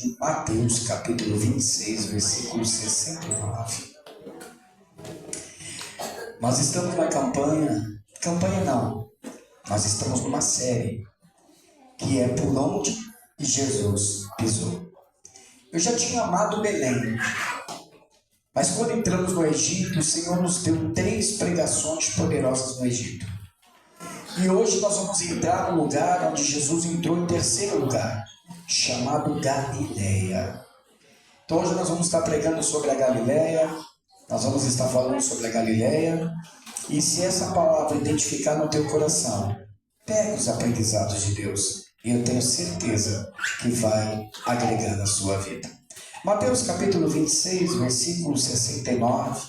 de Mateus, capítulo 26, versículo 69. Nós estamos na campanha não, nós estamos numa série que é Por Onde Jesus Pisou. Eu já tinha amado Belém, mas quando entramos no Egito, o Senhor nos deu 3 pregações poderosas no Egito. E hoje nós vamos entrar no lugar onde Jesus entrou em terceiro lugar, chamado Galileia. Então hoje nós vamos estar pregando sobre a Galileia, nós vamos estar falando sobre a Galileia, e se essa palavra identificar no teu coração, pega os aprendizados de Deus, e eu tenho certeza que vai agregar na sua vida. Mateus capítulo 26, versículo 69.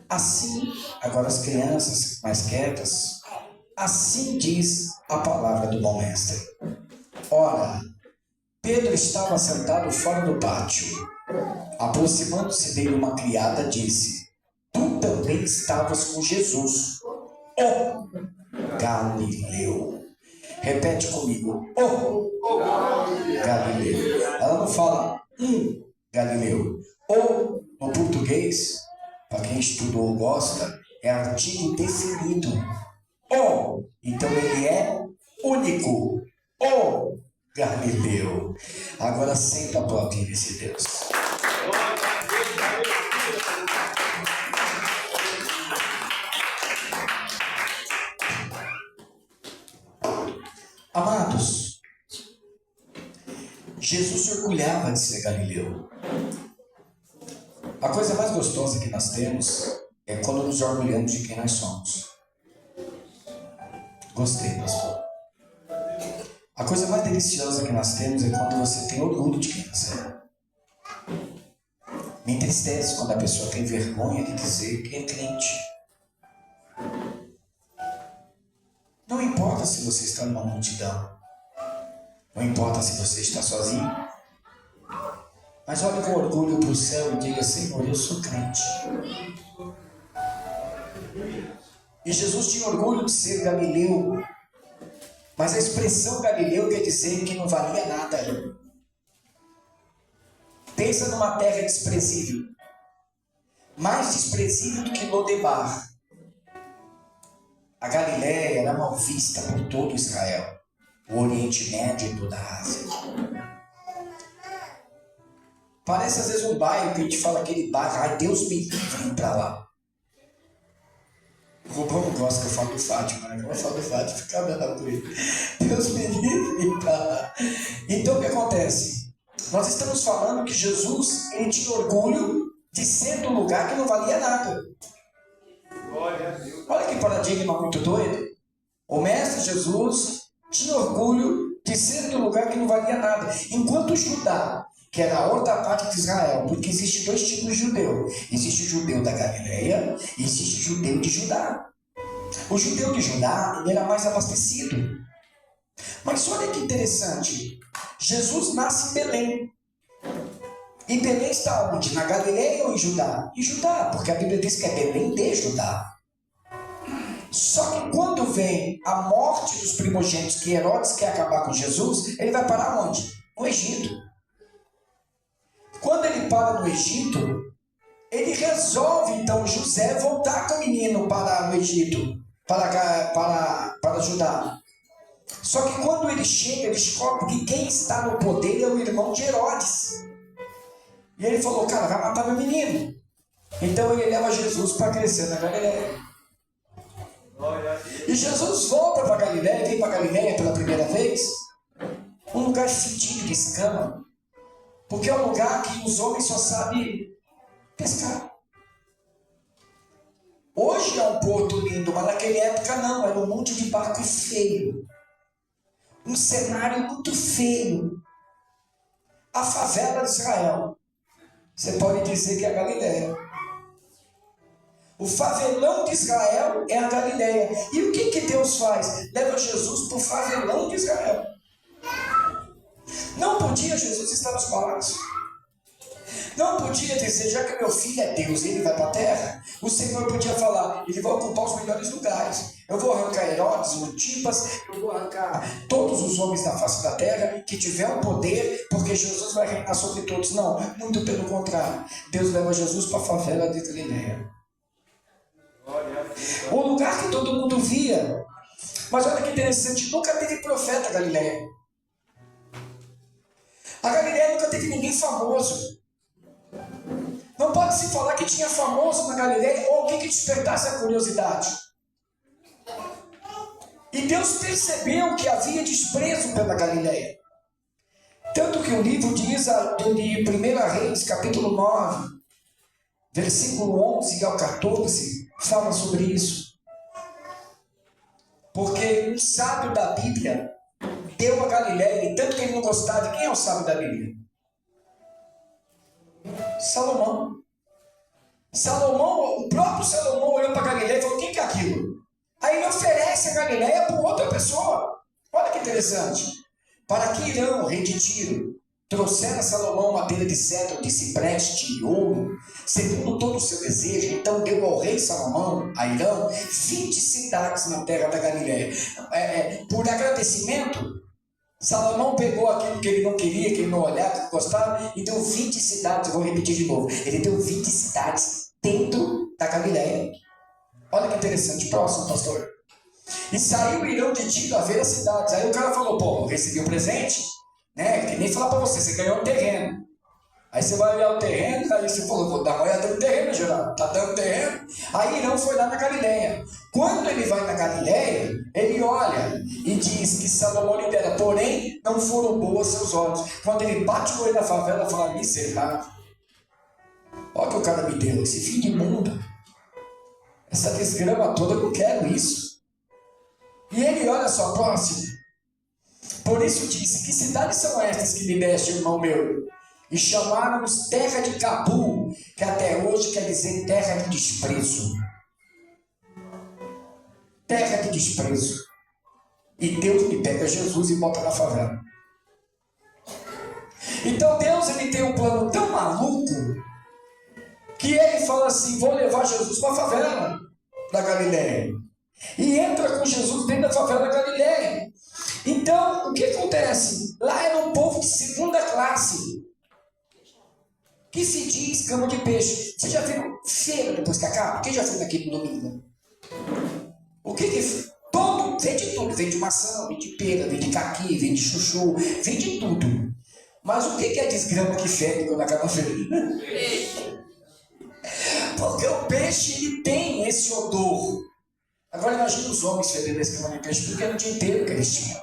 Assim, agora as crianças mais quietas, assim diz a palavra do bom mestre. Ora, Pedro estava sentado fora do pátio. Aproximando-se dele uma criada, disse: Tu também estavas com Jesus, o Galileu. Repete comigo: o Galileu. Ela não fala Galileu. Ou, no português, para quem estudou ou gosta, é artigo definido. O, então ele é único. O Galileu. Agora senta para ouvir esse Deus. Amados, Jesus se orgulhava de ser Galileu. A coisa mais gostosa que nós temos é quando nos orgulhamos de quem nós somos. Gostei, pastor. A coisa mais deliciosa que nós temos é quando você tem orgulho de quem você é. Me entristece quando a pessoa tem vergonha de dizer que é crente. Não importa se você está numa multidão. Não importa se você está sozinho. Mas olhe com orgulho para o céu e diga: Senhor, eu sou crente. E Jesus tinha orgulho de ser Galileu. Mas a expressão Galileu quer dizer que não valia nada. Pensa numa terra desprezível. Mais desprezível do que Lodebar. A Galileia era mal vista por todo Israel. O Oriente Médio e toda a Ásia. Parece às vezes um bairro que a gente fala aquele bairro, ai Deus me livre ir para lá. O Rubão não gosta que eu falo do Fátima, né? Eu falo do Fátima, fica bravo com ele. Deus me livre ir para lá. Então o que acontece? Nós estamos falando que Jesus, ele tinha orgulho de ser do lugar que não valia nada. Olha que paradigma muito doido. O mestre Jesus tinha orgulho de ser do lugar que não valia nada. Enquanto Judá, que era a outra parte de Israel, porque existem 2 tipos de judeu. Existe o judeu da Galileia e existe o judeu de Judá. O judeu de Judá, ele era mais abastecido. Mas olha que interessante. Jesus nasce em Belém. E Belém está onde? Na Galileia ou em Judá? Em Judá, porque a Bíblia diz que é Belém de Judá. Só que quando vem a morte dos primogênitos, que Herodes quer acabar com Jesus, ele vai parar onde? No Egito. Quando ele para no Egito, ele resolve então José voltar com o menino para o Egito, para Judá. Só que quando ele chega, ele descobre que quem está no poder é o irmão de Herodes. E ele falou: cara, vai matar meu menino. Então ele leva Jesus para crescer na Galileia. E Jesus volta para Galileia, vem para Galileia pela primeira vez, um lugar fedido de escama, porque é um lugar que os homens só sabem pescar. Hoje é um porto lindo, mas naquela época não, era um monte de barco feio, um cenário muito feio. A favela de Israel, você pode dizer que é a Galileia. O favelão de Israel é a Galileia. E o que Deus faz? Leva Jesus para o favelão de Israel. Não podia Jesus estar nos palácios. Não podia dizer, já que meu filho é Deus e ele vai para a terra, o Senhor podia falar, ele vai ocupar os melhores lugares. Eu vou arrancar Herodes, Antipas, eu vou arrancar todos os homens da face da terra que tiver o poder, porque Jesus vai reinar sobre todos. Não, muito pelo contrário. Deus leva Jesus para a favela de Galileia. O lugar que todo mundo via. Mas olha que interessante, nunca teve profeta Galileia. A Galileia nunca teve ninguém famoso. Não pode se falar que tinha famoso na Galileia ou alguém que despertasse a curiosidade. E Deus percebeu que havia desprezo pela Galileia. Tanto que o livro diz, de 1 Reis, capítulo 9, versículo 11 ao 14, fala sobre isso. Porque um sábio da Bíblia deu a Galileia, e tanto que ele não gostava. Quem é o sábio da Bíblia? Salomão. O próprio Salomão olhou para Galileia e falou, o que é aquilo? Aí ele oferece a Galileia para outra pessoa. Olha que interessante. Para que Irão, rei de Tiro, trouxera a Salomão uma telha de cedro, de cipreste e ouro, segundo todo o seu desejo. Então deu ao rei Salomão, a Irão, 20 cidades na terra da Galileia. Por agradecimento, Salomão pegou aquilo que ele não queria, que ele não olhava, que não gostava, e deu 20 cidades. Eu vou repetir de novo. Ele deu 20 cidades dentro da Galileia. Olha que interessante. Próximo, pastor. E saiu Irão de Tiro a ver as cidades. Aí o cara falou, pô, recebi um presente, né? Que nem falar para você ganhou um terreno. Aí você vai olhar o terreno, aí você falou, vou dar uma olhada no terreno, Geraldo, tá dando terreno. Aí Irão foi lá na Galileia. Quando ele vai na Galileia, ele olha e diz que Salomão libera, porém não foram boas seus olhos. Quando ele bate o olho na favela, fala, miserável. Olha o que o cara me deu, esse fim de mundo. Essa desgrama toda, eu não quero isso. E ele olha só, próximo. Por isso disse, que cidades são estas que me deste, irmão meu? E chamaram-nos terra de Cabu, que até hoje quer dizer terra de desprezo. Terra de desprezo. E Deus me pega Jesus e bota na favela. Então Deus, ele tem um plano tão maluco, que ele fala assim, vou levar Jesus para a favela da Galileia. E entra com Jesus dentro da favela da Galileia. Então, o que acontece? Lá era um povo de segunda classe, que se diz cama de peixe. Você já viu feira depois que acaba? Quem já foi naquele domingo? O que todo, vende tudo. Vende maçã, vende pera, vende caqui, vende chuchu, vende tudo. Mas o que é desgrama que fede quando acaba a feira? Porque o peixe, ele tem esse odor. Agora imagina os homens fedendo esse cama de peixe, porque era o dia inteiro que eles tinham.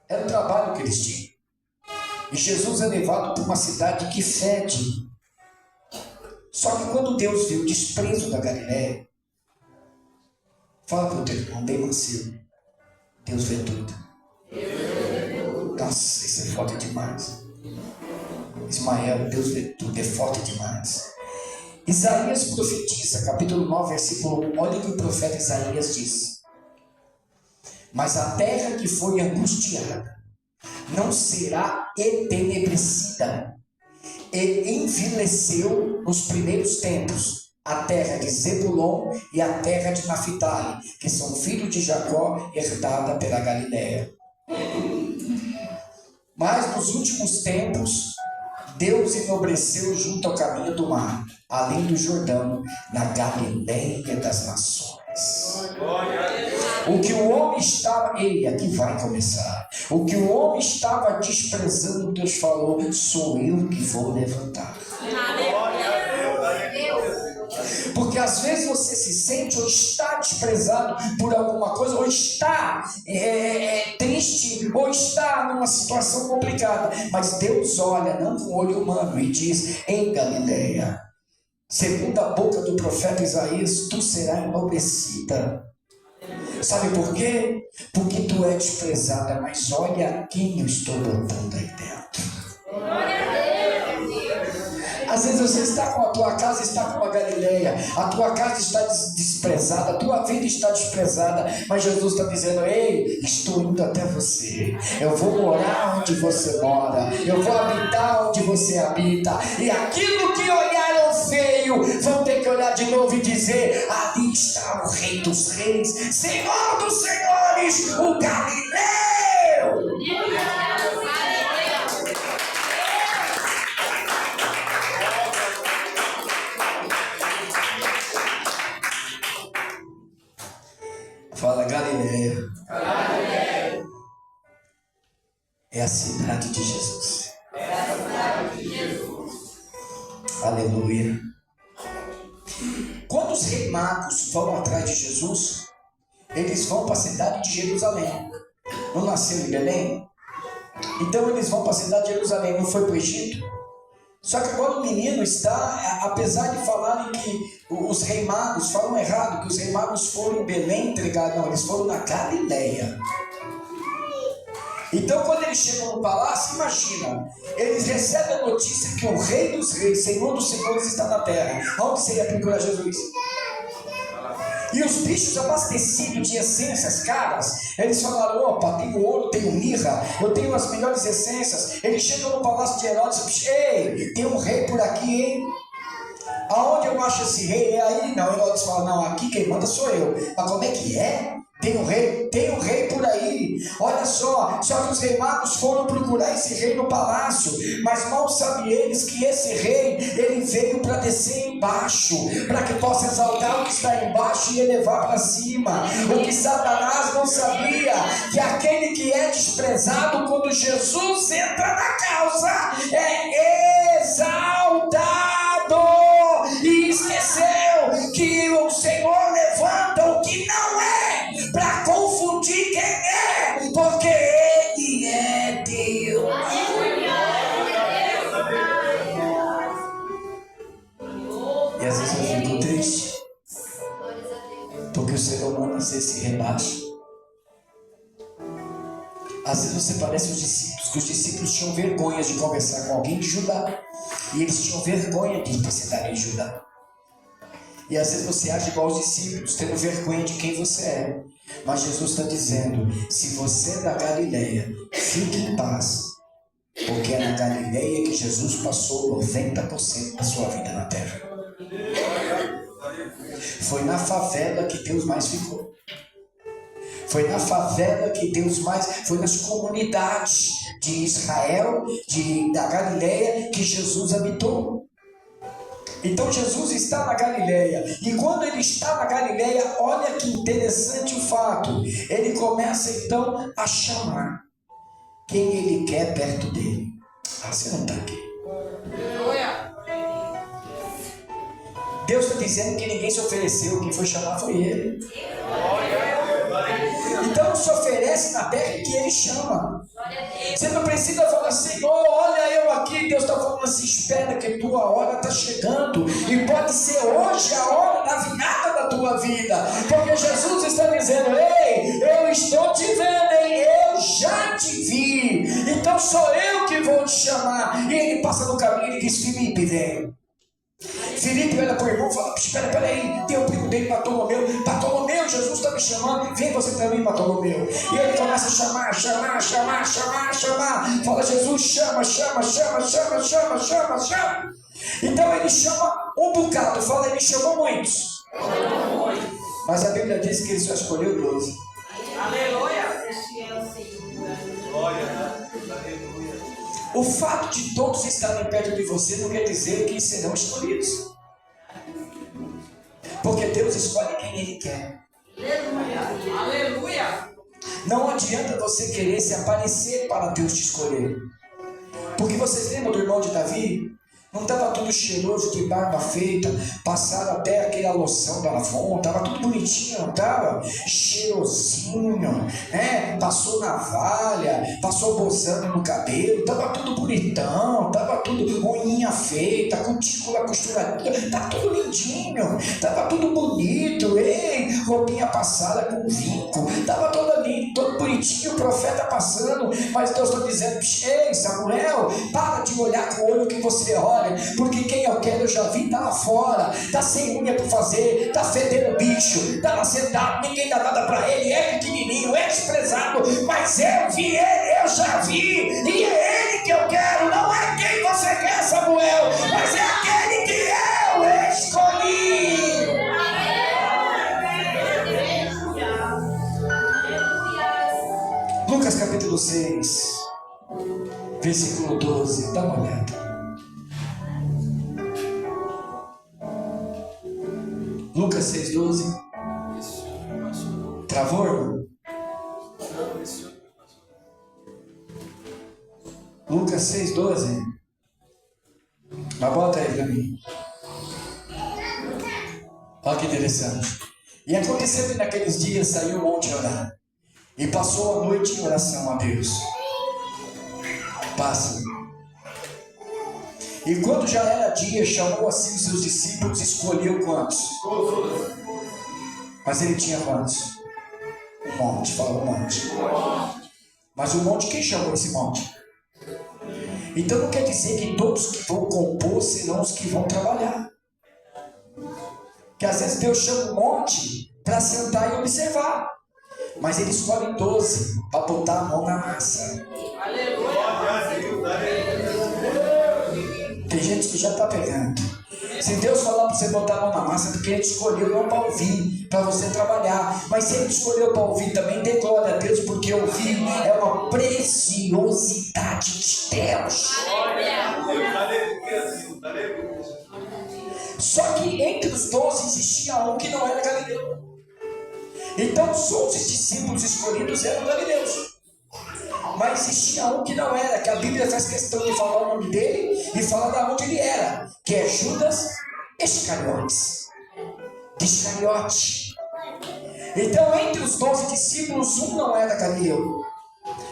Era o trabalho que eles tinham. E Jesus é levado para uma cidade que fede. Só que quando Deus viu o desprezo da Galileia, fala para o teu irmão, bem macio, Deus vê tudo. Nossa, isso é forte demais. Ismael, Deus vê tudo, é forte demais. Isaías profetiza, capítulo 9, versículo 1. Olha o que o profeta Isaías diz. Mas a terra que foi angustiada não será entenebrecida, e envileceu nos primeiros tempos a terra de Zebulon e a terra de Naphtali, que são filhos de Jacó, herdada pela Galileia. Mas nos últimos tempos, Deus enobreceu junto ao caminho do mar, além do Jordão, na Galileia das nações. O que o homem estava, aqui vai começar. O que o homem estava desprezando, Deus falou, sou eu que vou levantar. Porque às vezes você se sente ou está desprezado por alguma coisa, ou está triste, ou está numa situação complicada. Mas Deus olha, não com o olho humano, e diz, em Galileia, segundo a boca do profeta Isaías, tu serás enobrecida. Sabe por quê? Porque tu é desprezada, mas olha quem eu estou botando aí dentro. Às vezes você está com a tua casa, está com uma Galileia, a tua casa está desprezada, a tua vida está desprezada, mas Jesus está dizendo, ei, estou indo até você, eu vou morar onde você mora, eu vou habitar onde você habita. E aquilo que olharam feio, vão ter que olhar de novo e dizer: ali está o Rei dos Reis, Senhor dos Senhores, o Galileu. Fala, Galileia. É a cidade de Jesus. Aleluia. Quando os reis magos vão atrás de Jesus, eles vão para a cidade de Jerusalém. Não nasceu em Belém? Então eles vão para a cidade de Jerusalém. Não foi para o Egito? Só que agora o menino está, apesar de falarem que os reis magos falam errado, que os reis magos foram em Belém entregar, não, eles foram na Galileia. Então quando eles chegam no palácio, imagina, eles recebem a notícia que o Rei dos Reis, Senhor dos Senhores está na terra. Aonde seria procurar Jesus? E os bichos abastecidos de essências caras, eles falaram: opa, tenho ouro, tenho mirra, eu tenho as melhores essências. Eles chegam no palácio de Herodes e dizem: ei, tem um rei por aqui, hein? Aonde eu acho esse rei? É aí? Não, Herodes fala: não, aqui quem manda sou eu. Mas como é que é? Tem um rei por aí. Olha só que os reis magos foram procurar esse rei no palácio, mas mal sabem eles que esse rei, ele veio para descer embaixo, para que possa exaltar o que está embaixo e elevar para cima. O que Satanás não sabia, que aquele que é desprezado, quando Jesus entra na causa, é exaltado. E esqueceu que o Senhor levanta o que não é, para confundir quem é, porque Ele é Deus. E às vezes eu fico triste, porque o ser humano às vezes se rebaixa. Às vezes você parece os discípulos, que os discípulos tinham vergonha de conversar com alguém de Judá, e eles tinham vergonha de representar em Judá. E às vezes você age igual aos discípulos, tendo vergonha de quem você é. Mas Jesus está dizendo: se você é da Galileia, fique em paz, porque é na Galileia que Jesus passou 90% da sua vida na terra. Foi na favela que Deus mais ficou. Foi na favela que Deus mais... Foi nas comunidades de Israel, da Galileia, que Jesus habitou. Então Jesus está na Galileia, e quando ele está na Galileia, olha que interessante o fato, ele começa então a chamar quem ele quer perto dele. Ah, você não está aqui. Deus está dizendo que ninguém se ofereceu, quem foi chamar foi ele. Então se oferece na terra que ele chama. Você não precisa falar: Senhor, olha eu aqui. Deus está falando assim: espera que tua hora está chegando, e pode ser hoje a hora da virada da tua vida, porque Jesus está dizendo: ei, eu estou te vendo, hein? Eu já te vi, então sou eu que vou te chamar. E ele passa no caminho e diz: Filipe, vem. Filipe olha para o irmão e fala: espera aí, tem o primo dele, Bartolomeu, Jesus está me chamando, vem você também, Bartolomeu. E ele começa a chamar. Fala: Jesus, chama. Então ele chama um bocado, fala, ele chamou muitos. Mas a Bíblia diz que ele só escolheu 12. Aleluia. O fato de todos estarem perto de você não quer dizer que serão escolhidos, porque Deus escolhe quem Ele quer. Aleluia. Não adianta você querer se aparecer para Deus te escolher, porque vocês lembram do irmão de Davi? Não estava tudo cheiroso, de barba feita, passaram até aquela loção da Avon, estava tudo bonitinho, não estava? Cheirosinho, né? Passou navalha, passou bozando no cabelo, estava tudo bonitão, estava tudo unhinha feita, cutícula costuradinha, estava tudo lindinho, estava tudo bonito, ei, roupinha passada com vinco, estava todo lindo, todo bonitinho, o profeta passando, mas Deus está dizendo: ei, Samuel, para de olhar com o olho que você olha, porque quem eu quero eu já vi, está lá fora, está sem unha para fazer, está fedendo bicho, está lá sentado, ninguém dá nada para ele, é pequenininho, é desprezado, mas eu vi ele, eu já vi, e é ele que eu quero, não é quem você quer. Dá uma olhada. Lucas 6,12. Travou, irmão? Lucas 6,12. Mas bota aí para mim. Olha que interessante. E aconteceu que naqueles dias saiu um monte a orar. E passou a noite em oração a Deus. Passa. E quando já era dia, chamou assim os seus discípulos e escolheu quantos? Mas ele tinha quantos? Um monte, fala um monte. Mas o monte, quem chamou esse monte? Então não quer dizer que todos que vão compor serão os que vão trabalhar. Que às vezes Deus chama um monte para sentar e observar. Mas ele escolhe 12 para botar a mão na massa. Tem gente que já está pegando. Se Deus falar para você botar a mão na massa, é porque ele escolheu não para ouvir, para você trabalhar. Mas se ele escolheu para ouvir também, dê glória a Deus, porque ouvir é uma preciosidade de Deus. Só que entre os 12 existia um que não era galileu. Então os 11 discípulos escolhidos eram galileus. Mas existia um que não era, que a Bíblia faz questão de falar o nome dele e falar de onde ele era, que é Judas Iscariotes. Iscariote. Então entre os 12 discípulos, um não era galileu.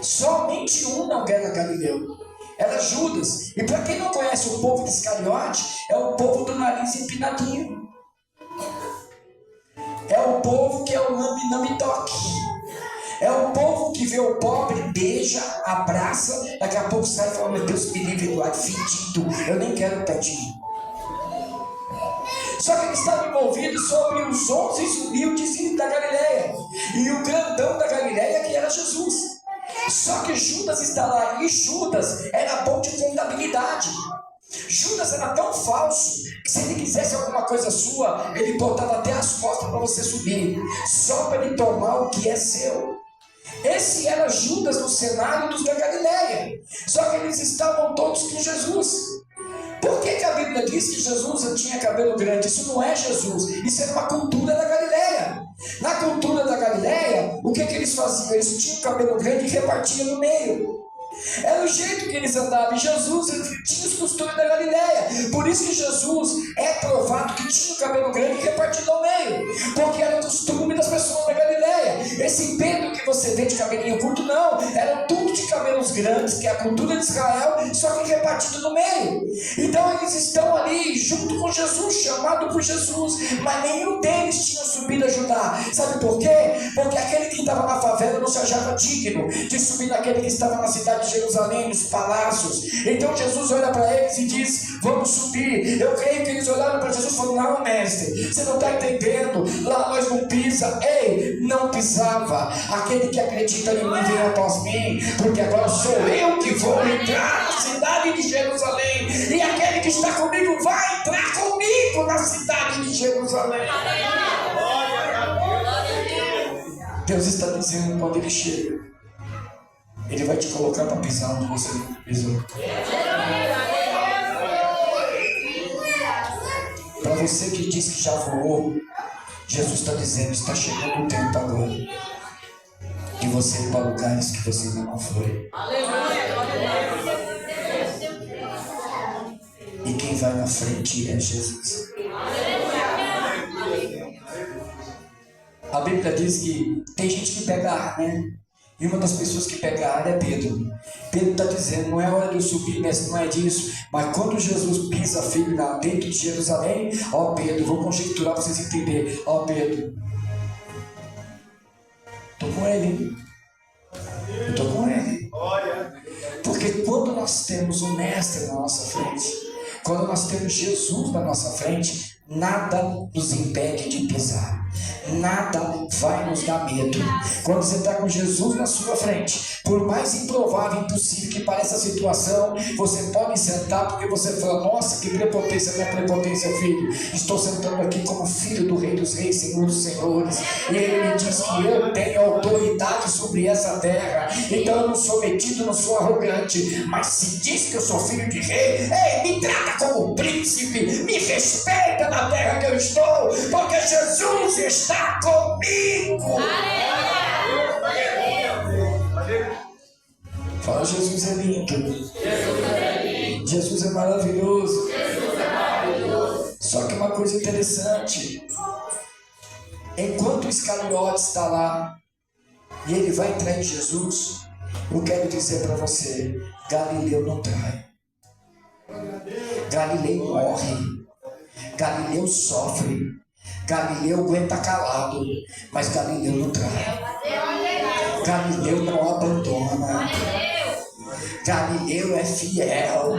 Somente um não era galileu. Era Judas. E para quem não conhece o povo de Iscariote, é o povo do nariz empinadinho. É o povo que é o name-name-toque. É o povo que vê o pobre, beija, abraça, daqui a pouco sai e fala: meu Deus, me livre do ar fedido, eu nem quero tadinho. Só que ele estava envolvido sobre os 11 humildes da Galileia. E o grandão da Galileia que era Jesus. Só que Judas está lá, e Judas era bom de contabilidade. Judas era tão falso que se ele quisesse alguma coisa sua, ele botava até as costas para você subir, só para ele tomar o que é seu. Esse era Judas no cenário dos da Galileia. Só que eles estavam todos com Jesus. Por que a Bíblia diz que Jesus tinha cabelo grande? Isso não é Jesus, isso era uma cultura da Galileia. Na cultura da Galileia, o que eles faziam? Eles tinham cabelo grande e repartiam no meio. Era o jeito que eles andavam. E Jesus tinha os costumes da Galileia. Por isso que Jesus é provado que tinha o cabelo grande e repartido ao meio, porque era o costume das pessoas da Galileia. Esse Pedro que você vê de cabelinho curto, não, eram tudo de cabelos grandes, que é a cultura de Israel, só que repartido no meio. Então eles estão ali junto com Jesus, chamado por Jesus, mas nenhum deles tinha subido a ajudar. Sabe por quê? Porque aquele que estava na favela não se achava digno de subir naquele que estava na cidade de Jerusalém, nos palácios. Então Jesus olha para eles e diz: vamos subir. Eu creio que eles olharam para Jesus e falaram: não, mestre, você não está entendendo, lá nós não pisa. Ei, não pisava. Aquele que acredita em mim vem após mim, porque agora sou eu que vou entrar na cidade de Jerusalém, e aquele que está comigo vai entrar comigo na cidade de Jerusalém. Deus está dizendo, quando ele chega, ele vai te colocar para pisar onde você não pisou. Para você que diz que já voou, Jesus está dizendo: está chegando o tempo agora de você ir para lugares que você ainda não foi. E quem vai na frente é Jesus. A Bíblia diz que tem gente que pega ar, né? E uma das pessoas que pega ar é Pedro. Pedro está dizendo: não é hora de eu subir, mestre, não é disso. Mas quando Jesus pisa firme lá dentro de Jerusalém, ó Pedro, vou conjecturar para vocês entenderem. Ó Pedro, estou com ele. Eu estou com ele. Porque quando nós temos o mestre na nossa frente, quando nós temos Jesus na nossa frente, nada nos impede de pisar. Nada vai nos dar medo. Quando você está com Jesus na sua frente, por mais improvável e impossível que pareça a situação, você pode sentar, porque você fala: nossa, que prepotência, minha prepotência, filho. Estou sentando aqui como filho do Rei dos Reis, Senhor dos Senhores, e Ele me diz que eu tenho autoridade sobre essa terra. Então eu não sou metido, não sou arrogante, mas se diz que eu sou filho de rei, ei, me trata como príncipe, me respeita na terra que eu estou, porque Jesus está comigo. Fala: Jesus é lindo, Jesus é maravilhoso. Só que uma coisa interessante, enquanto o Iscariotes está lá e ele vai trair Jesus, eu quero dizer para você: Galileu não trai, Galileu morre, Galileu sofre, Galileu aguenta calado, mas Galileu não trai, Galileu não abandona, Galileu é fiel,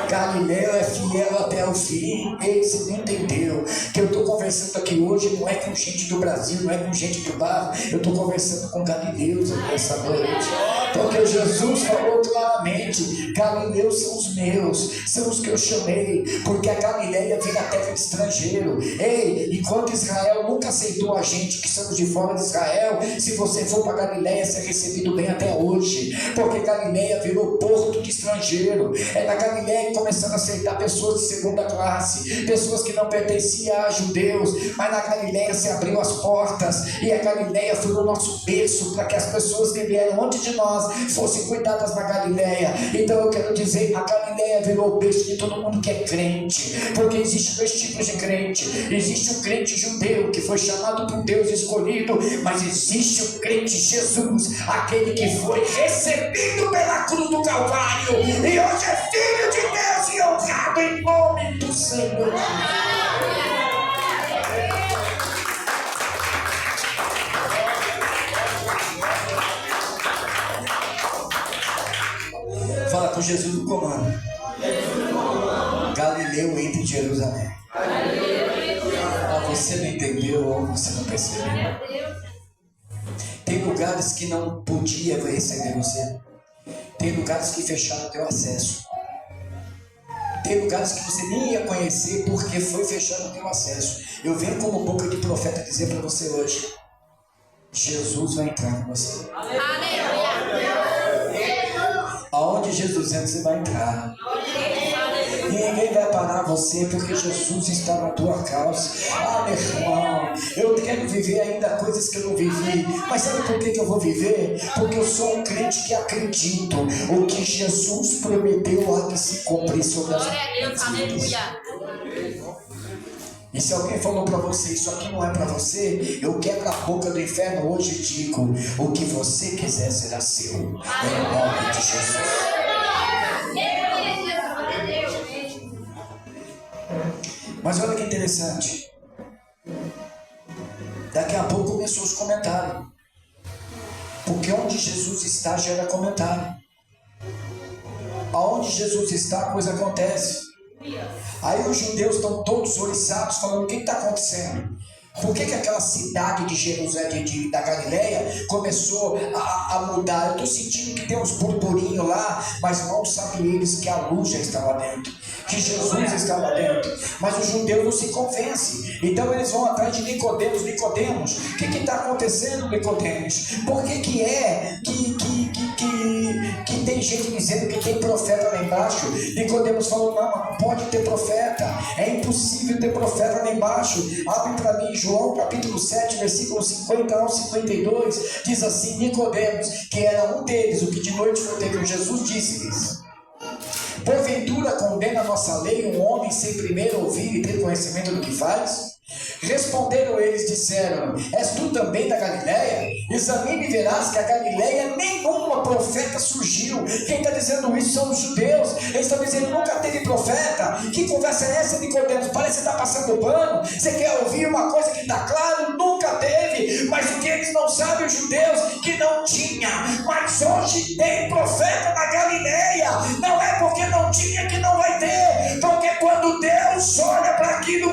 Galileu é fiel até o fim. Ei, você não entendeu que eu estou conversando aqui hoje não é com gente do Brasil, não é com gente do bar, eu estou conversando com Galileus essa noite, porque Jesus falou claramente: Galileus são os meus, são os que eu chamei, porque a Galileia vem da terra de estrangeiro. Ei, enquanto Israel nunca aceitou a gente que somos de fora de Israel, se você for para Galileia, ser recebido bem até hoje, porque Galileia virou porto de estrangeiro. É na Galileia que começaram a aceitar pessoas de segunda classe, pessoas que não pertenciam a judeus, mas na Galileia se abriu as portas, e a Galileia foi o nosso berço para que as pessoas que vieram antes de nós fossem cuidadas na Galileia. Então eu quero dizer, a Galileia virou o berço de todo mundo que é crente, porque existe dois tipos de crente: existe o crente judeu, que foi chamado por Deus, escolhido, mas existe o crente Jesus, aquele que foi recebido pela cruz do Calvário e hoje é filho de Deus e honrado em nome do Senhor. Fala: com Jesus no comando, Galileu entra em Jerusalém. Você não entendeu ou você não percebeu? Tem lugares que não podia receber você. Tem lugares que fecharam o teu acesso. Tem lugares que você nem ia conhecer porque foi fechado o teu acesso. Eu venho como boca de profeta dizer para você hoje: Jesus vai entrar com você. Aonde Jesus entra, você vai entrar. E ninguém vai parar você, porque Jesus está na tua causa. Ah, meu irmão, eu quero viver ainda coisas que eu não vivi. Mas sabe por que eu vou viver? Porque eu sou um crente que acredito. O que Jesus prometeu há de se cumprir sobre as vidas. E se alguém falou para você: isso aqui não é para você, eu quebro a boca do inferno hoje e digo: o que você quiser será seu, em nome de Jesus. Mas olha que interessante, daqui a pouco começou os comentários, porque onde Jesus está gera comentário. Aonde Jesus está, a coisa acontece. Aí os judeus estão todos oriçados, falando: o que está acontecendo? Por que aquela cidade de Jerusalém, da Galileia, começou a mudar? Eu estou sentindo que tem uns burburinhos lá, mas mal sabem eles que a luz já estava dentro, que Jesus estava dentro. Mas os judeus não se convencem, então eles vão atrás de Nicodemos. Nicodemos, o que está acontecendo, Nicodemos? Por que é que tem gente dizendo que tem profeta lá embaixo? Nicodemos falou: não pode ter profeta, é impossível ter profeta lá embaixo. Abre para mim João capítulo 7, versículo 50 ao 52, diz assim: Nicodemos, que era um deles, o que de noite foi ter com Jesus, disse-lhes: porventura condena a nossa lei um homem sem primeiro ouvir e ter conhecimento do que faz? Responderam eles, disseram: és tu também da Galileia? Examine e verás que a Galileia nenhuma profeta surgiu. Quem está dizendo isso são os judeus. Eles estão dizendo: nunca teve profeta. Que conversa é essa, Nicodemos? Parece que você está passando pano. Você quer ouvir uma coisa que está claro? Nunca teve. Mas o que eles não sabem, os judeus, que não tinha. Mas hoje tem profeta na Galileia. Não é porque não tinha que não vai ter, porque quando Deus olha para aquilo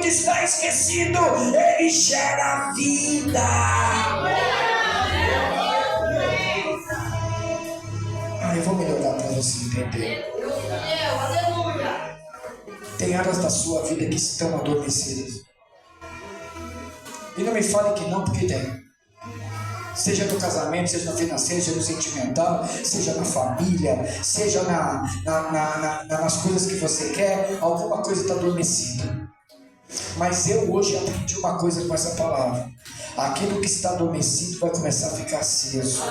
entender. Tem áreas da sua vida que estão adormecidas. E não me fale que não, porque tem. Seja no casamento, seja no financeiro, seja no sentimental, seja na família, seja nas coisas que você quer, alguma coisa está adormecida. Mas eu hoje aprendi uma coisa com essa palavra. Aquilo que está adormecido vai começar a ficar aceso.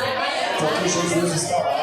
Porque Jesus está lá.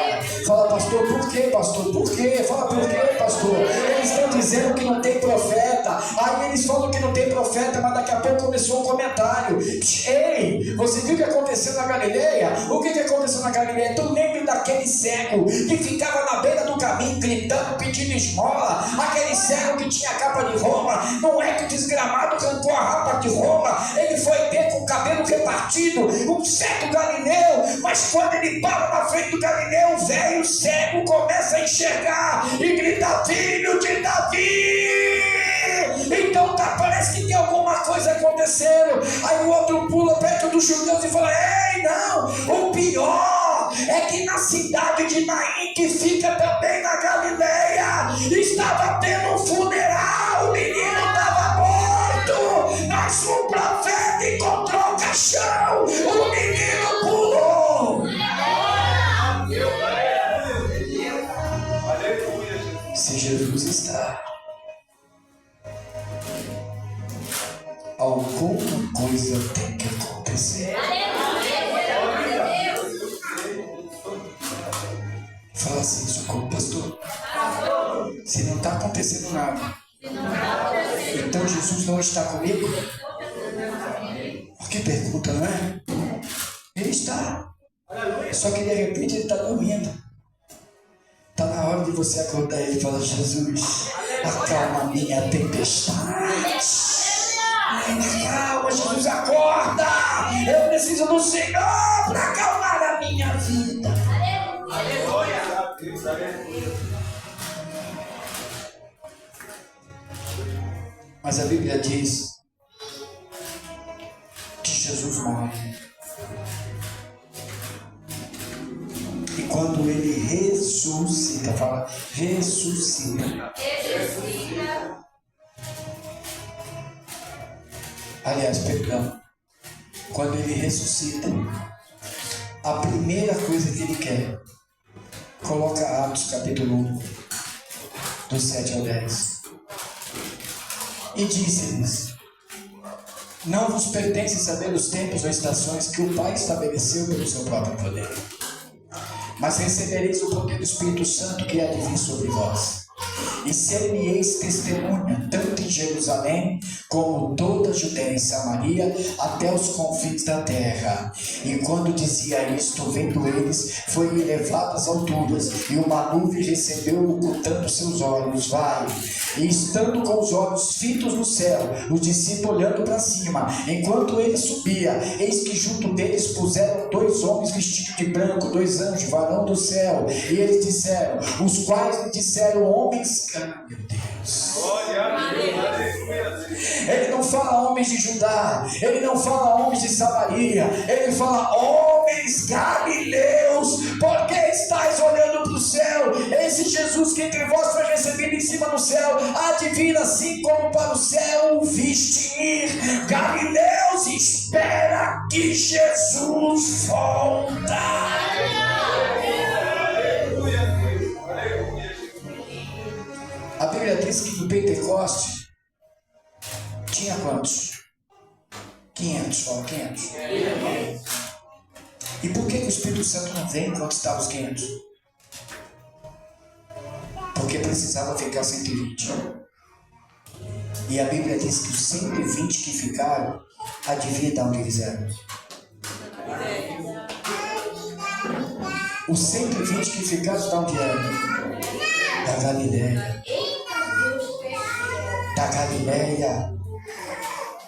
Fala, pastor, por quê, pastor? Por quê? Fala, por quê, pastor? Eles estão dizendo que não tem profeta. Aí eles falam que não tem profeta, mas daqui a pouco começou um comentário. Ei, você viu o que aconteceu na Galileia? O que aconteceu na Galileia? Tu lembra daquele cego que ficava na beira do caminho, gritando, pedindo esmola? Aquele cego que tinha a capa de Roma. Não é que o desgramado arrancou a rapa de Roma. Ele foi ter com o cabelo repartido, um certo Galileu. Mas quando ele para na frente do Galileu, o velho cego começa a enxergar e grita: filho de Davi! Então parece que tem alguma coisa acontecendo. Aí o outro pula perto dos judeus e fala: ei, não, o pior é que na cidade de Naim, que fica também na Galileia, estava tendo um funeral, o menino estava morto, mas o profeta encontrou o caixão, o menino pulou. Se Jesus está, alguma coisa tem que acontecer. Fala assim, socorro, pastor. Se não está acontecendo nada, então Jesus não está comigo? Que pergunta, não é? Ele está. Só que de repente ele está dormindo. Está na hora de você acordar ele e falar: Jesus, acalma a minha tempestade. Acalma, Jesus, acorda. Eu preciso do Senhor para acalmar a minha vida. Mas a Bíblia diz que Jesus morre. E quando ele ressuscita, fala, ressuscita. Aliás, perdão. Quando ele ressuscita, a primeira coisa que ele quer, coloca Atos capítulo 1, do 7 ao 10. E disse-lhes: não vos pertence saber os tempos ou estações que o Pai estabeleceu pelo seu próprio poder. Mas recebereis o poder do Espírito Santo que há de vir sobre vós. E ser-me-eis testemunha, tanto em Jerusalém, como toda a Judéia e Samaria, até os confins da terra. E quando dizia isto, vendo eles, foi elevado às alturas, e uma nuvem recebeu-o ocultando seus olhos. Vai. E estando com os olhos fitos no céu, os discípulos olhando para cima, enquanto ele subia, eis que junto deles puseram 2 homens vestidos de branco, 2 anjos, varão do céu. E eles disseram, os quais lhe disseram: homens... meu Deus. Ele não fala homens de Judá, ele não fala homens de Samaria, ele fala homens galileus, porque estáis olhando para o céu. Esse Jesus que entre vós foi recebido em cima do céu, há de vir assim como para o céu o viste ir. Galileus, espera que Jesus volta. A Bíblia diz que no Pentecoste tinha quantos? 500, fala 500. E por que o Espírito Santo não vem enquanto estavam os 500? Porque precisava ficar 120. E a Bíblia diz que os 120 que ficaram, adivinha de onde eles eram? Os 120 que ficaram, de onde eram? Da Galileia. Da Galileia.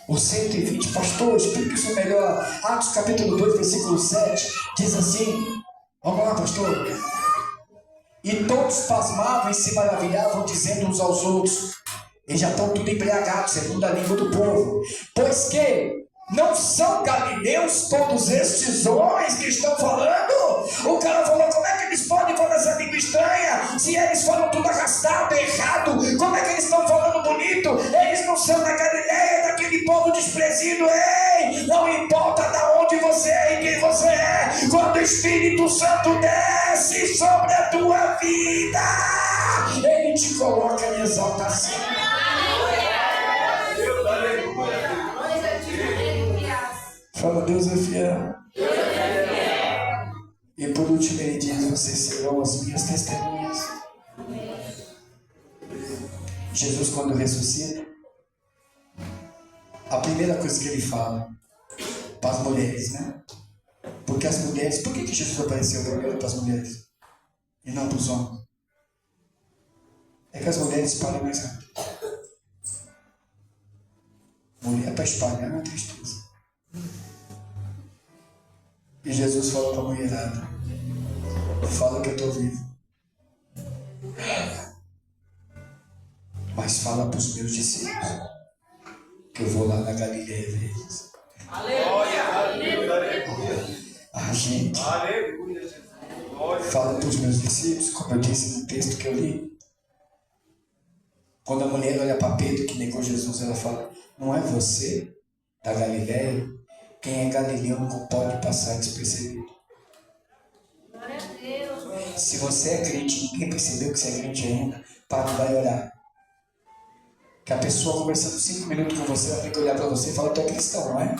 Os 120, pastor, explica isso melhor. Atos capítulo 2, versículo 7, diz assim, vamos lá, pastor. E todos pasmavam e se maravilhavam, dizendo uns aos outros, eles já estão tudo embriagados, segundo a língua do povo, pois que não são galileus todos estes homens que estão falando? O cara falou, como é que eles podem falar essa língua estranha se eles falam tudo arrastado, errado? Como é que eles estão falando bonito? Eles não são da Galileia, daquele povo desprezido. Ei, não importa da onde você é e quem você é, quando o Espírito Santo desce sobre a tua vida, ele te coloca em exaltação. Fala, Deus é fiel. E por último ele diz: vocês serão as minhas testemunhas. Jesus, quando ressuscita, a primeira coisa que ele fala para as mulheres, né? Porque as mulheres, por que Jesus apareceu primeiro para as mulheres e não para os homens? É que as mulheres param mais rápido. Mulher para espalhar uma tristeza. E Jesus fala para a mulherada: fala que eu estou vivo, mas fala para os meus discípulos que eu vou lá na Galileia ver eles. Ah, gente, fala para os meus discípulos, como eu disse no texto que eu li. Quando a mulher olha para Pedro, que negou Jesus, ela fala: não é você da Galileia? Quem é galileu não pode passar despercebido. Se você é crente e ninguém percebeu que você é crente ainda, para e vai orar. Que a pessoa conversando 5 minutos com você, ela tem que olhar para você e falar: tu é cristão, não é?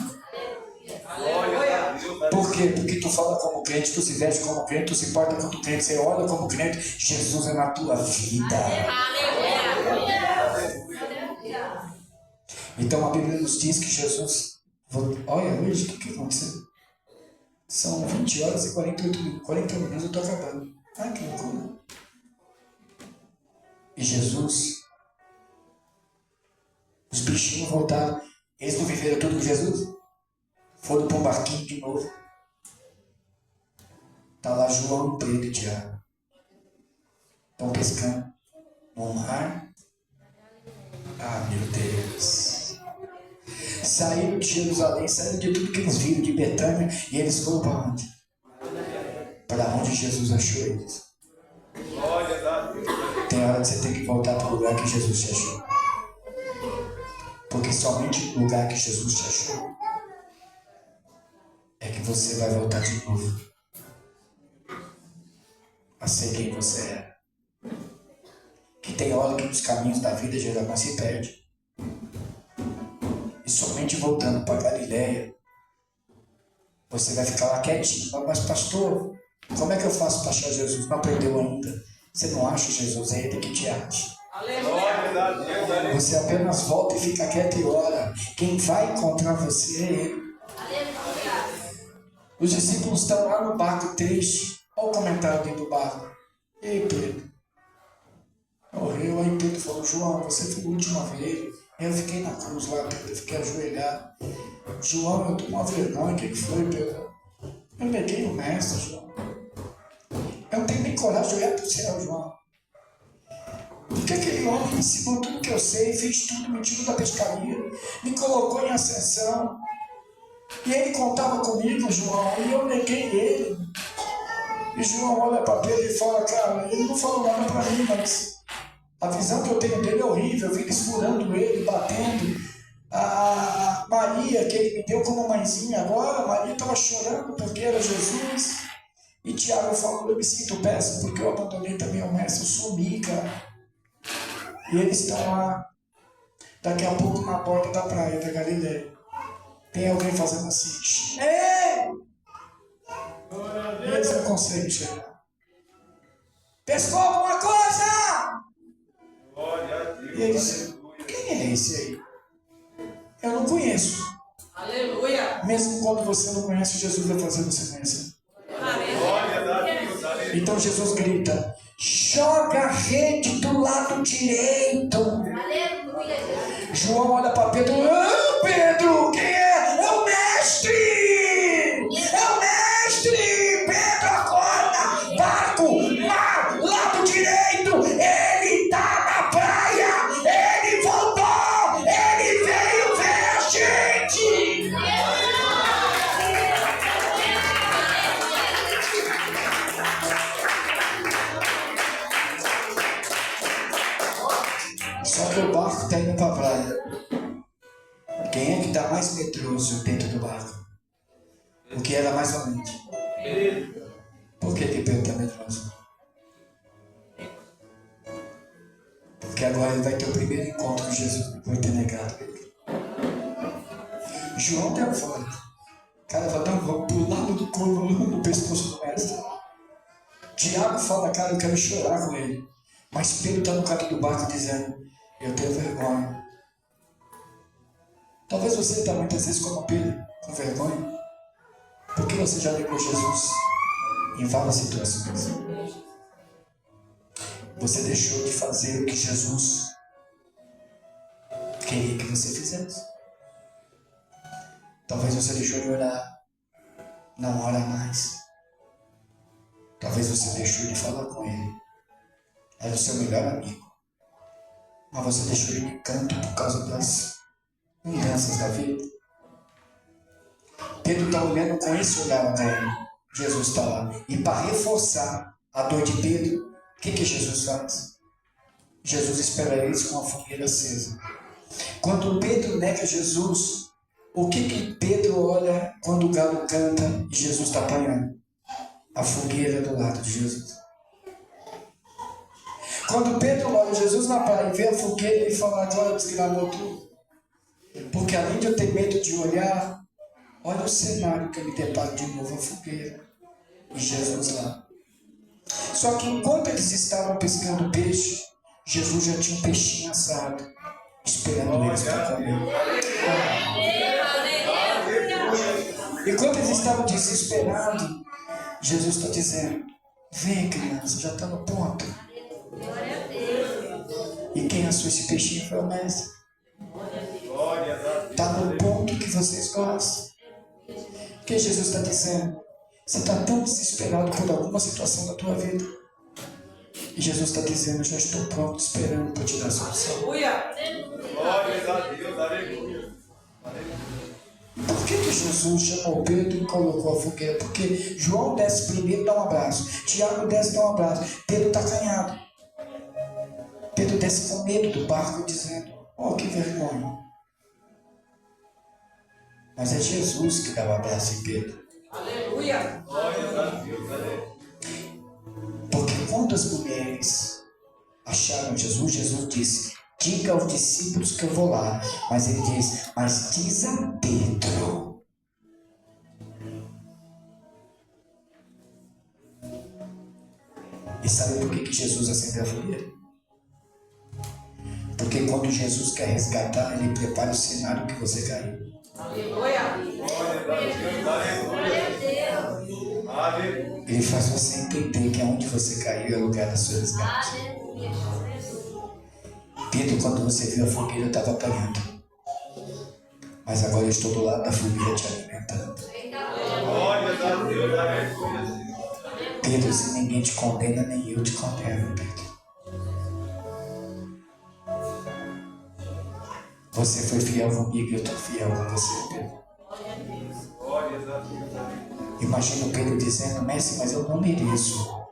Por quê? Porque tu fala como crente, tu se veste como crente, tu se porta como crente, você olha como crente. Jesus é na tua vida. Então a Bíblia nos diz que Jesus... Olha, hoje o que aconteceu? São 20 horas e 48 minutos. 40 minutos eu estou acabando. Ai, que loucura. E Jesus... Os bichinhos voltaram. Eles não viveram tudo com Jesus? Foram para um barquinho de novo. Está lá João, Pedro e Tiago. Estão pescando no mar. Ah, meu Deus. Saíram de Jerusalém, saíram de tudo que eles viram, de Betânia, e eles foram para onde? Para onde Jesus achou eles. Tem hora que você tem que voltar para o lugar que Jesus te achou. Porque somente no lugar que Jesus te achou é que você vai voltar de novo a ser quem você é. Que tem hora que nos caminhos da vida geralmente se perde. E somente voltando para Galileia, você vai ficar lá quietinho. Mas pastor, como é que eu faço para achar Jesus? Não aprendeu ainda. Você não acha Jesus, é ele que te acha. Você apenas volta e fica quieto e ora. Quem vai encontrar você é ele. Os discípulos estão lá no barco triste. Olha o comentário dentro do barco. Ei, Pedro. Morreu. Aí Pedro falou: João, você foi o último a ver ele. Eu fiquei na cruz lá, Pedro. Eu fiquei ajoelhado. João, eu tô com uma vergonha. O que foi, Pedro? Eu neguei o mestre, João. Eu não tenho nem coragem de olhar para o céu, João. Porque aquele homem me ensinou tudo que eu sei, fez tudo, me tirou da pescaria, me colocou em ascensão. E ele contava comigo, João, e eu neguei ele. E João olha para Pedro e fala: cara, ele não falou nada para mim, mas a visão que eu tenho dele é horrível. Eu vi eles furando ele, batendo. A Maria, que ele me deu como mãezinha agora, Maria estava chorando porque era Jesus. E Tiago falou: eu me sinto péssimo porque eu abandonei também o mestre, eu sumi, cara. E eles estão lá, daqui a pouco na porta da praia da Galileia. Tem alguém fazendo assim: ei! E eles não conseguem chegar. Pescou alguma coisa? E eles: quem é esse aí? Eu não conheço. Aleluia! Mesmo quando você não conhece, Jesus vai fazer você conhecer. Então Jesus grita: joga a rede do lado direito. Aleluia. João olha para Pedro: ah, Pedro, quem é? É o mestre! É o mestre! Pedro, acorda! Barco, mar, lado direito! Ele está na praia! Ele voltou! Ele veio ver a gente! Só que o barco está indo para a praia. Quem é que está mais medroso dentro do barco? O que era mais valente? Por que Pedro está medroso? Porque agora ele vai ter o primeiro encontro com Jesus depois de ter negado ele. João deu fora. O cara vai dar um vou pular no pescoço do mestre. Tiago fala, cara, eu quero chorar com ele. Mas Pedro está no canto do barco dizendo, eu tenho vergonha. Talvez você está muitas vezes como Pedro, com vergonha. Porque você já negou Jesus em várias situações. Você deixou de fazer o que Jesus queria que você fizesse. Talvez você deixou de orar, não ora mais. Talvez você deixou de falar com ele. Era o seu melhor amigo. Mas você deixou ele de canto por causa das mudanças da vida. Pedro está olhando com esse olhar para ele. Jesus está lá. E para reforçar a dor de Pedro, o que Jesus faz? Jesus espera eles com a fogueira acesa. Quando Pedro nega Jesus, o que Pedro olha quando o galo canta e Jesus está apanhando? A fogueira do lado de Jesus. Quando Pedro olha Jesus na praia e vê a fogueira, ele fala, agora desgramou tudo. Porque além de eu ter medo de olhar, olha o cenário que eu me deparo de novo, a fogueira. E Jesus lá. Só que enquanto eles estavam pescando peixe, Jesus já tinha um peixinho assado, esperando eles para comer. Enquanto eles estavam desesperados, Jesus está dizendo, vem criança, já está no ponto. E quem assou esse peixinho foi o mestre. Está no ponto que vocês gostam. O que Jesus está dizendo? Você está tão desesperado por alguma situação da tua vida. E Jesus está dizendo, eu já estou pronto, esperando para te dar a solução. Por que Jesus chamou Pedro e colocou a fogueira? Porque João desce primeiro e dá um abraço. Tiago desce e dá um abraço. Pedro está acanhado. Pedro desce com medo do barco dizendo, oh, que vergonha. Mas é Jesus que dá o abraço em Pedro. Aleluia! Porque quando as mulheres acharam Jesus, Jesus disse, diga aos discípulos que eu vou lá. Mas ele diz, mas diz a Pedro. E sabe por que Jesus acendeu a fogueira? Porque quando Jesus quer resgatar, ele prepara o cenário que você caiu. Ele faz você entender que aonde você caiu é o lugar da sua resgate. Pedro, quando você viu a fogueira, eu estava apanhando. Mas agora eu estou do lado da fogueira te alimentando. Pedro, se ninguém te condena, nem eu te condeno, Pedro. Você foi fiel comigo e eu estou fiel com você, Pedro. Imagina o Pedro dizendo, mestre, mas eu não mereço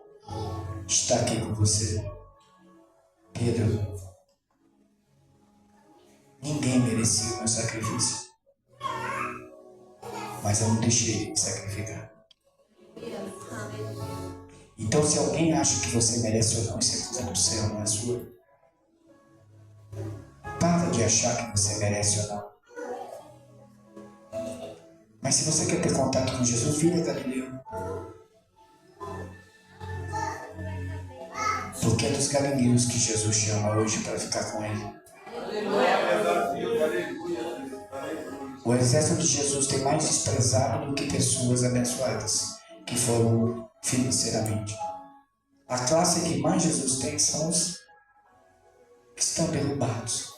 estar aqui com você. Pedro, ninguém merecia o meu sacrifício. Mas eu não deixei ele me sacrificar. Então, se alguém acha que você merece ou não, isso é coisa do céu, não é sua. Para de achar que você merece ou não. Mas se você quer ter contato com Jesus, vira Galileu. Porque é dos galileus que Jesus chama hoje para ficar com ele. O exército de Jesus tem mais desprezado do que pessoas abençoadas, que foram financeiramente. A classe que mais Jesus tem são os que estão derrubados.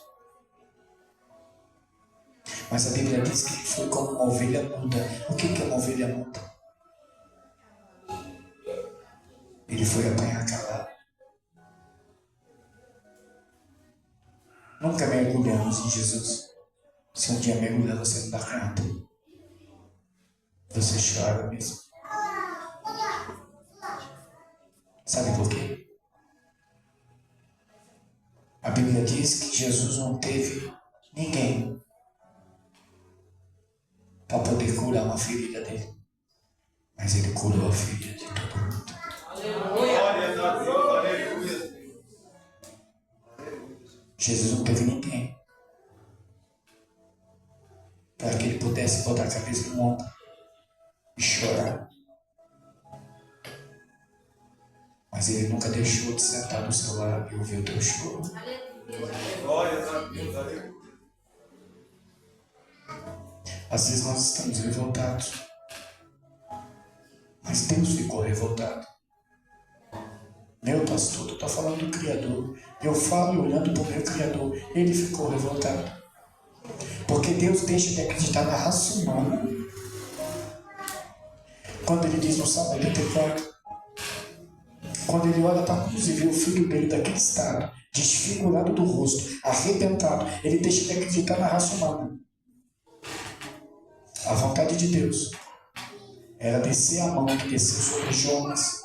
Mas a Bíblia diz que ele foi como uma ovelha muda. O que é uma ovelha muda? Ele foi apanhar calado. Nunca mergulhamos em Jesus. Se um dia mergulhar, você não dá conta. Você chora mesmo. Sabe por quê? A Bíblia diz que Jesus não teve ninguém para poder curar uma ferida dele. Mas ele curou a ferida de todo mundo. Aleluia. Jesus não teve ninguém para que ele pudesse botar a cabeça no ombro e chorar. Mas ele nunca deixou de sentar do seu lado e ouvir o teu choro. Às vezes nós estamos revoltados, mas Deus ficou revoltado. Meu pastor, tu está falando do Criador. Eu falo olhando para o meu Criador. Ele ficou revoltado. Porque Deus deixa de acreditar na raça humana. Quando ele diz no Salmo 84, quando ele olha para a cruz e vê o filho dele daquele estado, desfigurado do rosto, arrebentado, ele deixa de acreditar na raça humana. A vontade de Deus era descer a mão que desceu sobre Jonas,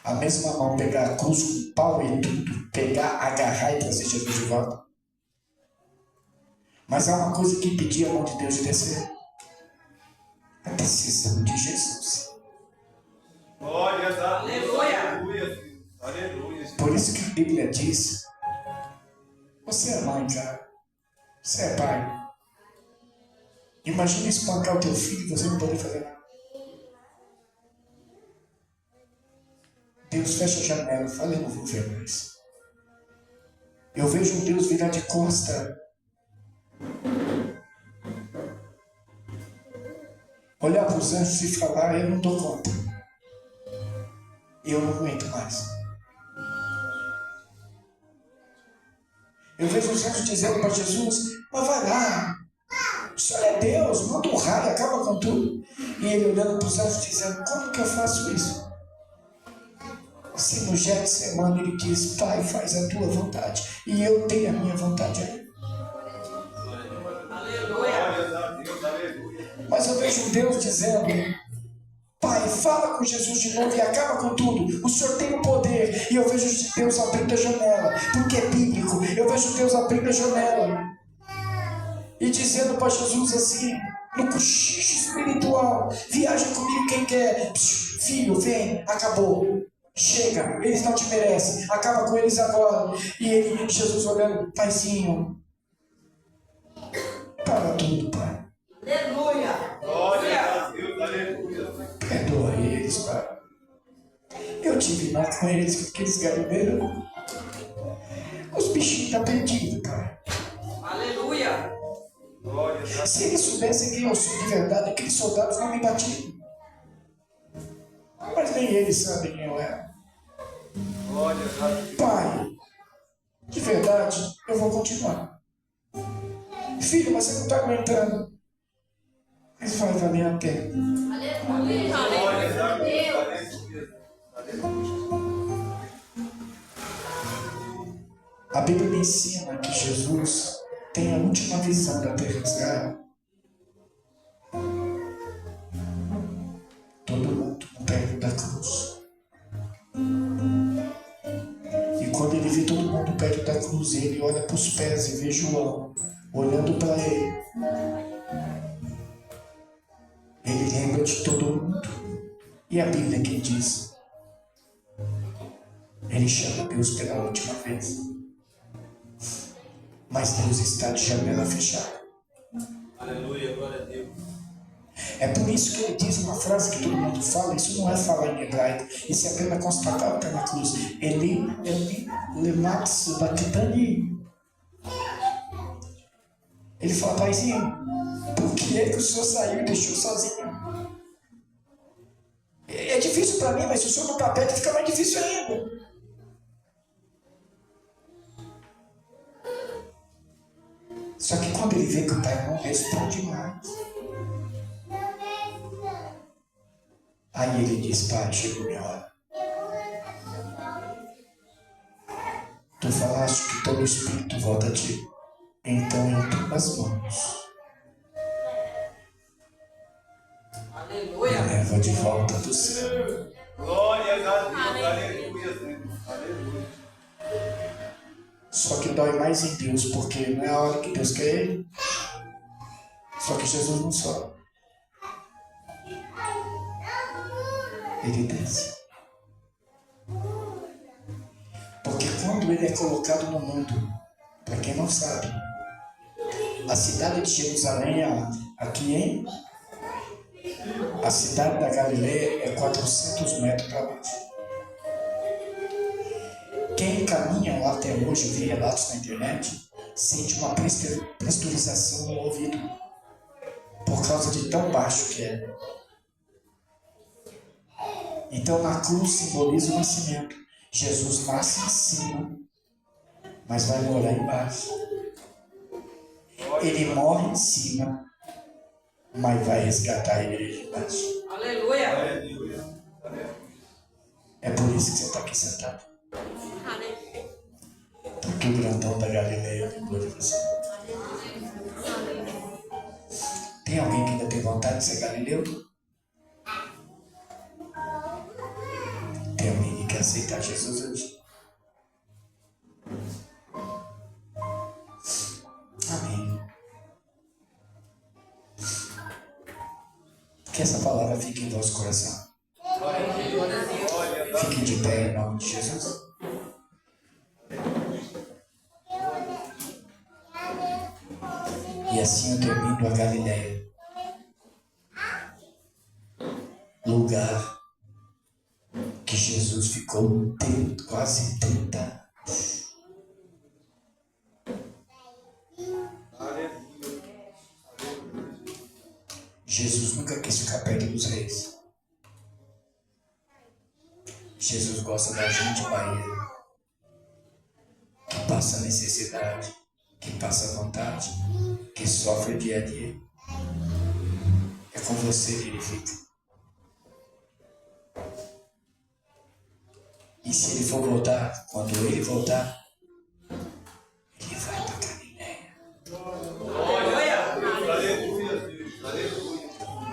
a mesma mão pegar a cruz com pau e tudo, pegar, agarrar e trazer Jesus de volta. Mas há uma coisa que impedia a mão de Deus de descer: a decisão de Jesus. Aleluia! Por isso que a Bíblia diz: você é mãe, cara. Você é pai. Imagina espancar o teu filho e você não poder fazer nada. Deus fecha a janela e fala: eu não vou ver mais. Eu vejo um Deus virar de costa, olhar para os anjos e falar: eu não dou conta. Eu não aguento mais. Eu vejo os anjos dizendo para Jesus: mas vai lá, o Senhor é Deus, manda um raio, acaba com tudo. E ele olhando para os anjos dizendo: como que eu faço isso? Se no Getsemane ele diz: Pai, faz a tua vontade, e eu tenho a minha vontade aí. Mas eu vejo um Deus dizendo: Pai, fala com Jesus de novo e acaba com tudo. O Senhor tem o poder. E eu vejo Deus abrindo a janela, porque é bíblico. Eu vejo Deus abrindo a janela e dizendo para Jesus assim, no cochicho espiritual: viaja comigo quem quer. Filho, vem, acabou. Chega, eles não te merecem. Acaba com eles agora. E ele, Jesus olhando: Paizinho, para tudo, Pai. Aleluia. Glória a Deus, aleluia. Perdoa eles, Pai. Eu tive lá com eles, aqueles garimeiros. Os bichinhos estão perdidos, Pai. Aleluia. Se eles soubessem quem eu sou de verdade, aqueles soldados não me batiam. Mas nem eles sabem quem eu era. Pai, de verdade, eu vou continuar. Filho, mas você não está aguentando. Mas vai valer a pena. A Bíblia me ensina que Jesus tem a última visão da terra de Israel. Todo mundo perto da cruz. E quando ele vê todo mundo perto da cruz, ele olha para os pés e vê João olhando para ele. Ele lembra de todo mundo. E a Bíblia que diz: ele chama Deus pela última vez. Mas Deus está de janela fechada. Aleluia, glória a Deus. É por isso que ele diz uma frase que todo mundo fala. Isso não é falar em hebraico, isso é apenas constatar o que está na cruz. Eli, lematsu bakitani. Ele fala: Paizinho, por que é que o Senhor saiu e deixou sozinho? É difícil para mim, mas se o Senhor não está perto, fica mais difícil ainda. Só que quando ele vê que o Pai não responde mais, aí ele diz: Pai, chegou minha hora. Tu falaste que todo espírito volta a ti. Então em tuas mãos me leva de volta do céu. Glória a Deus, aleluia, aleluia. Só que dói mais em Deus, porque não é a hora que Deus quer ele. Só que Jesus não sobe. Ele desce. Porque quando ele é colocado no mundo, para quem não sabe, a cidade de Jerusalém é aqui, hein? A cidade da Galileia é 400 metros para baixo. Quem caminha lá até hoje, vi relatos na internet, sente uma pressurização no ouvido, por causa de tão baixo que é. Então na cruz simboliza o nascimento. Jesus nasce em cima, mas vai morar embaixo. Ele morre em cima, mas vai resgatar a igreja embaixo. Aleluia! É por isso que você está aqui sentado. Porque o grandão da Galileia lembrou de você. Tem alguém que ainda tem vontade de ser galileu? Tem alguém que quer aceitar Jesus hoje? Amém. Que essa palavra fique em vosso coração. Fique de pé em nome de Jesus. E assim eu termino a Galileia. Lugar que Jesus ficou quase 30 anos. Jesus nunca quis ficar perto dos reis. Jesus gosta da gente, Bahia, que passa necessidade, que passa vontade, que sofre dia a dia. É com você que ele fica. E se ele for voltar, quando ele voltar, ele vai para Galileia.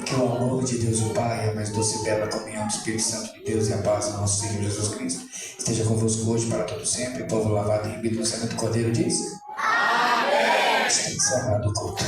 Que o amor de Deus o Pai, a mais doce e bela comunhão do Espírito Santo de Deus e a paz do nosso Senhor Jesus Cristo esteja convosco hoje para todo sempre. Povo lavado e imbuído no sangue do Cordeiro diz: Amém. Está encerrado o culto.